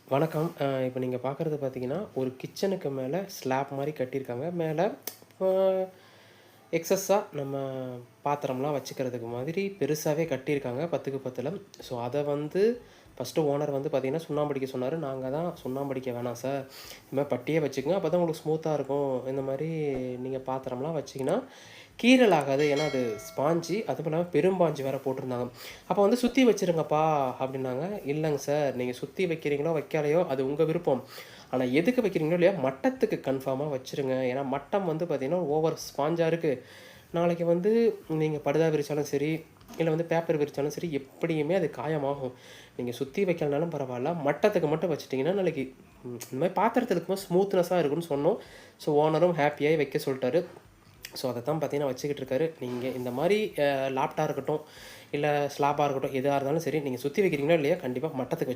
வணக்கம். இப்போ நீங்க பார்க்குறது பார்த்தீங்கன்னா, ஒரு கிச்சனுக்கு மேல ஸ்லாப் மாரி கட்டியிருக்காங்க. மேல அ எக்ஸஸ்ஸா நம்ம பாத்திரம்லாம் வச்சுக்கிறதுக்கு மாதிரி பெருசாவே கட்டியிருக்காங்க 10க்கு 10ல. ஸோ, அத வந்து ஃபர்ஸ்ட்டு ஓனர் வந்து பார்த்தீங்கன்னா, சுண்ணாம்பு அடிக்க சொன்னாரு. நாங்க தான் சுண்ணாம்பு அடிக்க வேணாம் சார். இது மாரி பட்டியே வச்சுக்கங்க. அப்பதான் உங்களுக்கு ஸ்மூத்தா இருக்கும். இந்த மாரி நீங்க பாத்திரம்லாம் வச்சீங்கன்னா, கீறல் ஆகாது. ஏன்னா அது ஸ்பாஞ்சு. அதுவும் இல்லாம பெரும்பாஞ்சு வேற போட்டிருந்தாங்க. அப்ப வந்து சுத்தி வச்சுருங்கப்பா அப்டின்னாங்க. இல்லங்க சார். நீங்க சுத்தி வைக்கிறீங்களோ, வைக்கலையோ அது உங்க விருப்பம். ஆனா எதுக்கு வைக்கிறீங்களோ இல்லையோ, மட்டத்துக்கு கன்ஃபார்மா வச்சுருங்க. ஏன்னா மட்டம் வந்து பார்த்தீங்கன்னா, ஓவர் ஸ்பாஞ்சா இருக்கு. நாளைக்கு வந்து நீங்க படுதா விரிச்சாலும் சரி, இல்ல வந்து பேப்பர் விரிச்சாலும் சரி, எப்படியுமே அது காயமாகும். நீங்க சுத்தி வைக்கலனாலும் பரவால்ல. மட்டத்துக்கு மட்டும் வச்சுட்டீங்கன்னா, நாளைக்கு இந்த மாரி பாத்திரத்துல இருக்கும்போது ஸ்மூத்னஸா இருக்கும்னு சொன்னோம். ஸோ ஓனரும் ஹேப்பியாயி வைக்க சொல்ட்டாரு. ஸோ அதத்தான் பார்த்தீங்கன்னா வச்சுக்கிட்டு இருக்காரு. நீங்க இந்த மாரி லாப்ட்டா இருக்கட்டும், இல்ல ஸ்லாப்பா இருக்கட்டும், எதா இருந்தாலும் சரி, நீங்க சுத்தி வைக்கிறீங்களோ இல்லையோ, கண்டிப்பா மட்டத்துக்கு